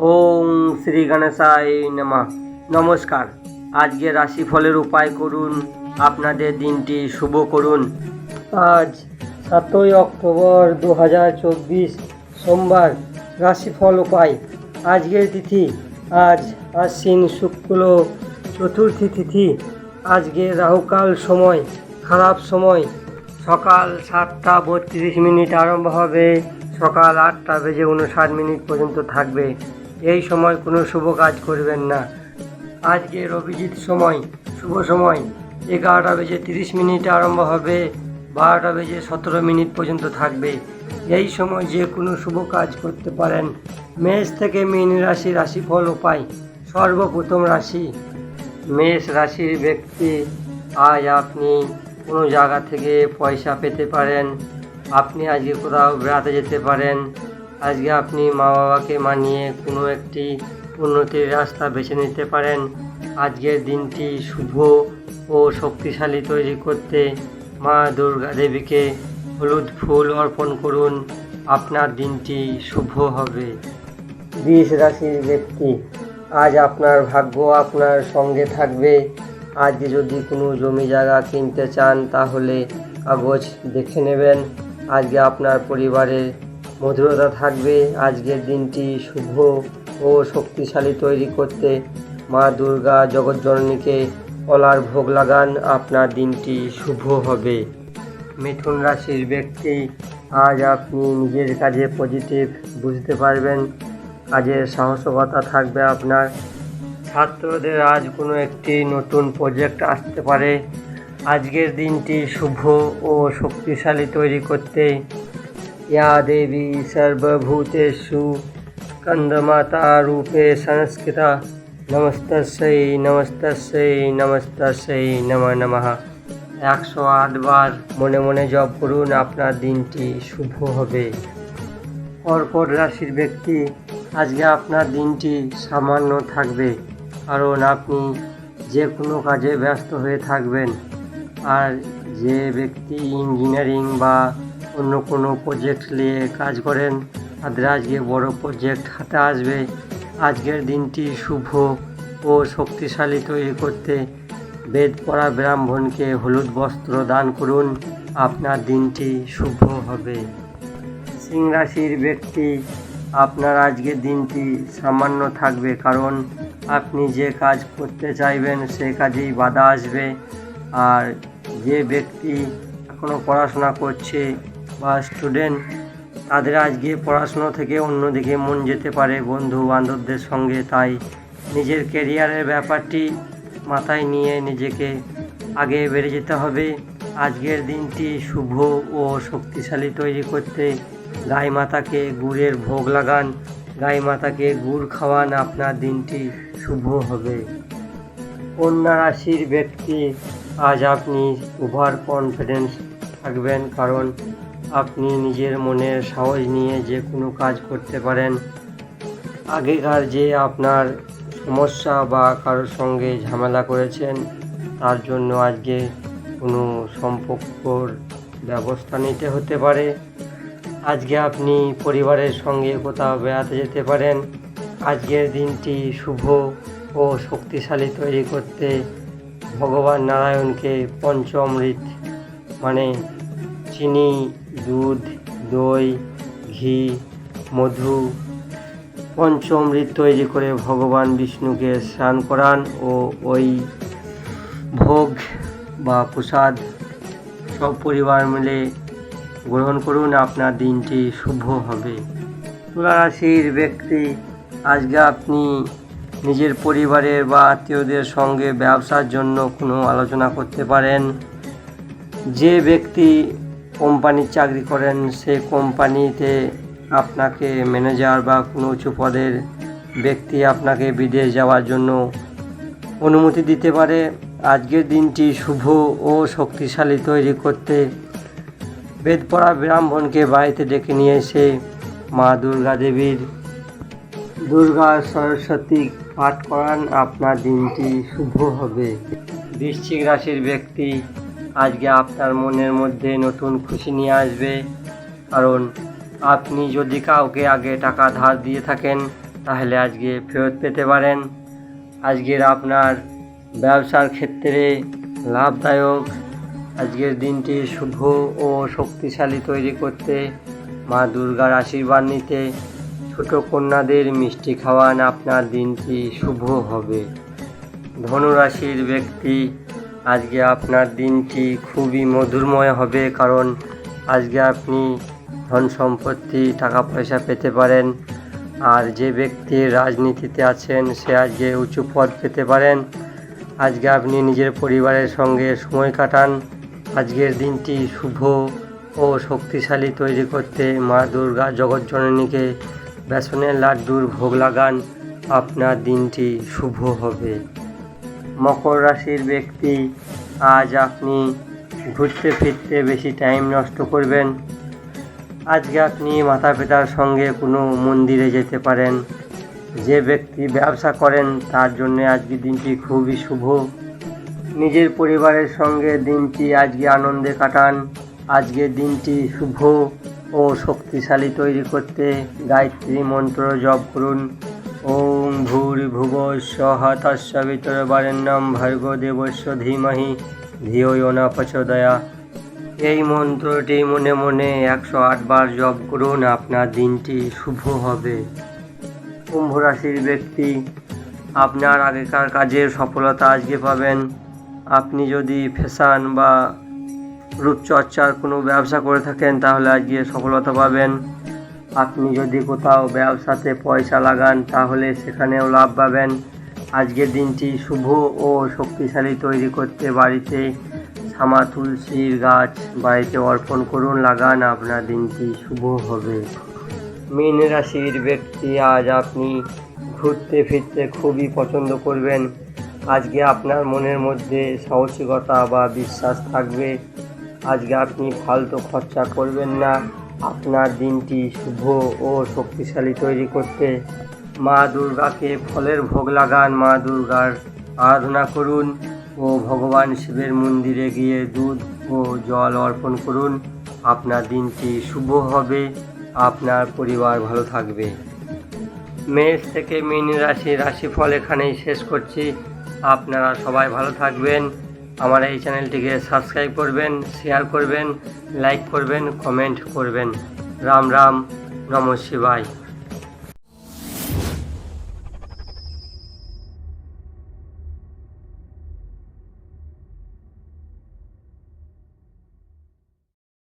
ওম শ্রী গণেশায় নমঃ। নমস্কার। আজকে রাশিফলের উপায় করুন, আপনাদের দিনটি শুভ করুন। আজ 7ই অক্টোবর 2024 সোমবার। রাশিফল উপায়। আজকের তিথি আজ আশ্বিন শুক্ল চতুর্থী তিথি। আজকে রাহুকাল সময়, খারাপ সময় সকাল 7টা 32 মিনিট আরম্ভ হবে, সকাল 8টা বেজে 59 মিনিট পর্যন্ত থাকবে। এই সময় কোনো শুভ কাজ করবেন না। আজকে অভিজিৎ সময়, শুভ সময় 11টা বেজে 30 মিনিট আরম্ভ হবে, 12টা বেজে 17 মিনিট পর্যন্ত থাকবে। এই সময় যে কোনো শুভ কাজ করতে পারেন। মেষ থেকে মীন রাশি রাশিফল উপায়। সর্বপ্রথম রাশি মেষ রাশির ব্যক্তি, আজ আপনি কোনো জায়গা থেকে পয়সা পেতে পারেন। আপনি আজকে কোথাও বেড়াতে যেতে পারেন। আজকে আপনি মা বাবাকে মানিয়ে কোনো একটি উন্নতির রাস্তা বেছে নিতে পারেন। আজকের দিনটি শুভ ও শক্তিশালী তৈরি করতে মা দুর্গা দেবীকে হলুদ ফুল অর্পণ করুন, আপনার দিনটি শুভ হবে। বৃষ রাশির ব্যক্তি, আজ আপনার ভাগ্য আপনার সঙ্গে থাকবে। আজ যদি কোনো জমি জায়গা কিনতে চান তাহলে কাগজ দেখে নেবেন। আজকে আপনার পরিবারে মধুরতা থাকবে। আজকের দিনটি শুভ ও শক্তিশালী তৈরি করতে মা দুর্গা জগৎজননীকে কলার ভোগ লাগান, আপনার দিনটি শুভ হবে। মিথুন রাশির ব্যক্তি, আজ আপনি নিজের কাজে পজিটিভ বুঝতে পারবেন। কাজের সাহসিকতা থাকবে আপনার। ছাত্রদের আজ কোনো একটি নতুন প্রজেক্ট আসতে পারে। আজকের দিনটি শুভ ও শক্তিশালী তৈরি করতে ইয়া দেবী সর্বভূতেষু স্কন্দমাতা রূপে সংস্কৃতা নমস্তস্যৈ নমস্তস্যৈ নমস্তস্যৈ নমঃ নমঃ 108 বার মনে মনে জপ করুন, আপনার দিনটি শুভ হবে। কর্কট রাশির ব্যক্তি, আজকে আপনার দিনটি সামান্য থাকবে, কারণ আপনি যে কোনো কাজে ব্যস্ত হয়ে থাকবেন। আর যে ব্যক্তি ইঞ্জিনিয়ারিং বা অন্য কোনো প্রজেক্ট নিয়ে কাজ করেন তাদের আজকে বড় প্রজেক্ট হাতে আসবে। আজকের দিনটি শুভ ও শক্তিশালী তৈরি করতে বেদ পড়া ব্রাহ্মণকে হলুদ বস্ত্র দান করুন, আপনার দিনটি শুভ হবে। সিং রাশির ব্যক্তি, আপনার আজকের দিনটি সামান্য থাকবে, কারণ আপনি যে কাজ করতে চাইবেন সে কাজেই বাধা আসবে। আর যে ব্যক্তি এখনও পড়াশোনা করছে বা স্টুডেন্ট, তাদের আজকে পড়াশুনো থেকে অন্যদিকে মন যেতে পারে বন্ধু বান্ধবদের সঙ্গে। তাই নিজের ক্যারিয়ারের ব্যাপারটি মাথায় নিয়ে নিজেকে আগে বেড়ে যেতে হবে। আজকের দিনটি শুভ ও শক্তিশালী তৈরি করতে গাই মাতাকে গুড়ের ভোগ লাগান, গাই মাতাকে গুড় খাওয়ান, আপনার দিনটি শুভ হবে। কন্যা রাশির ব্যক্তি, আজ আপনি ওভার কনফিডেন্স থাকবেন, কারণ আপনি নিজের মনের সাহস নিয়ে যে কোনো কাজ করতে পারেন। আগেকার যে আপনার সমস্যা বা কারোর সঙ্গে ঝামেলা করেছেন তার জন্য আজকে কোনো সম্পর্কর ব্যবস্থা নিতে হতে পারে। আজকে আপনি পরিবারের সঙ্গে কোথাও বেড়াতে যেতে পারেন। আজকের দিনটি শুভ ও শক্তিশালী তৈরি করতে ভগবান নারায়ণকে পঞ্চামৃত মানে চিনি, দুধ, দই, ঘি, মধু পঞ্চামৃত তৈরি করে ভগবান বিষ্ণুকে স্নান করান ও ওই ভোগ বা প্রসাদ সব পরিবার মিলে গ্রহণ করুন, আপনার দিনটি শুভ হবে। তুলা রাশির ব্যক্তি, আজকে আপনি নিজের পরিবারের বা আত্মীয়দের সঙ্গে ব্যবসার জন্য কোনো আলোচনা করতে পারেন। যে ব্যক্তি কোম্পানির চাকরি করেন সে কোম্পানিতে আপনাকে ম্যানেজার বা কোনো উঁচু পদের ব্যক্তি আপনাকে বিদেশ যাওয়ার জন্য অনুমতি দিতে পারে। আজকের দিনটি শুভ ও শক্তিশালী তৈরি করতে বেদ পড়া ব্রাহ্মণকে বাড়িতে ডেকে নিয়ে এসে মা দুর্গা দেবীর দুর্গা সরস্বতী পাঠ করান, আপনার দিনটি শুভ হবে। বৃশ্চিক রাশির ব্যক্তি, আজকে আপনার মনের মধ্যে নতুন খুশি নিয়ে আসবে, কারণ আপনি যদি কাউকে আগে টাকা ধার দিয়ে থাকেন তাহলে আজকে ফেরত পেতে পারেন। আজকের আপনার ব্যবসার ক্ষেত্রে লাভদায়ক। আজকের দিনটি শুভ ও শক্তিশালী তৈরি করতে, মা দুর্গার আশীর্বাদ নিতে, ছোট কন্যাদের মিষ্টি খাওয়ান। আপনার দিনটি শুভ হবে। ধনুরাশির ব্যক্তি, আজকে আপনার দিনটি খুবই মধুরময় হবে, কারণ আজকে আপনি ধন সম্পত্তি টাকা পয়সা পেতে পারেন। আর যে ব্যক্তি রাজনীতিতে আছেন সে আজকে উঁচু পদ পেতে পারেন। আজকে আপনি নিজের পরিবারের সঙ্গে সময় কাটান। আজকের দিনটি শুভ ও শক্তিশালী তৈরি করতে মা দুর্গা জগৎজননীকে বেসনের লাড্ডুর ভোগ লাগান। আপনার দিনটি শুভ হবে। মকর রাশির ব্যক্তি, আজ আপনি ঘুরতে ফিরতে বেশি টাইম নষ্ট করবেন। আজকে আপনি মাতা পিতার সঙ্গে কোনো মন্দিরে যেতে পারেন। যে ব্যক্তি ব্যবসা করেন তার জন্য আজকের দিনটি খুবই শুভ। নিজের পরিবারের সঙ্গে দিনটি আজকে আনন্দে কাটান। আজকের দিনটি শুভ ও শক্তিশালী তৈরি করতে গায়ত্রী মন্ত্র জপ করুন। ওম ভূর্ভুবঃ স্বঃ তৎসবিতুর্বরেণ্যং ভর্গো দেবস্য ধীমহি ধিয়ো ইয়ো ন প্রচোদয়াৎ। এই মন্ত্রটি মনে মনে 108 বার জপ করুন। আপনার দিনটি শুভ হবে। কুম্ভ রাশির ব্যক্তি, আপনার আগেকার কাজের সফলতা আজকে পাবেন। আপনি যদি ফ্যাশন বা রূপচর্চার কোনো ব্যবসা করে থাকেন তাহলে আজকে সফলতা পাবেন। আপনি যদি কোথাও ব্যবসাতে পয়সা লাগান তাহলে সেখানেও লাভ পাবেন। আজকের দিনটি শুভ ও শক্তিশালী তৈরি করতে বাড়িতে শ্যামা তুলসীর গাছ বাড়িতে অর্পণ করুন, লাগান। আপনার দিনটি শুভ হবে। মীন রাশির ব্যক্তি, আজ আপনি ঘুরতে ফিরতে খুবই পছন্দ করবেন। আজকে আপনার মনের মধ্যে সাহসিকতা বা বিশ্বাস থাকবে। আজকে আপনি ফালতু খরচা করবেন না। আপনার দিনটি শুভ ও শক্তিশালী তৈরি করতে মা দুর্গাকে ফলের ভোগ লাগান। মা দুর্গার আরাধনা করুন ও ভগবান শিবের মন্দিরে গিয়ে দুধ ও জল অর্পণ করুন। আপনার দিনটি শুভ হবে। আপনার পরিবার ভালো থাকবে। মেষ থেকে মীন রাশিফল এখানেই শেষ করছি। আপনারা সবাই ভালো থাকবেন। আমার এই চ্যানেলটিকে সাবস্ক্রাইব করবেন, শেয়ার করবেন, লাইক করবেন, কমেন্ট করবেন। রাম রাম, নমঃ শিবায়।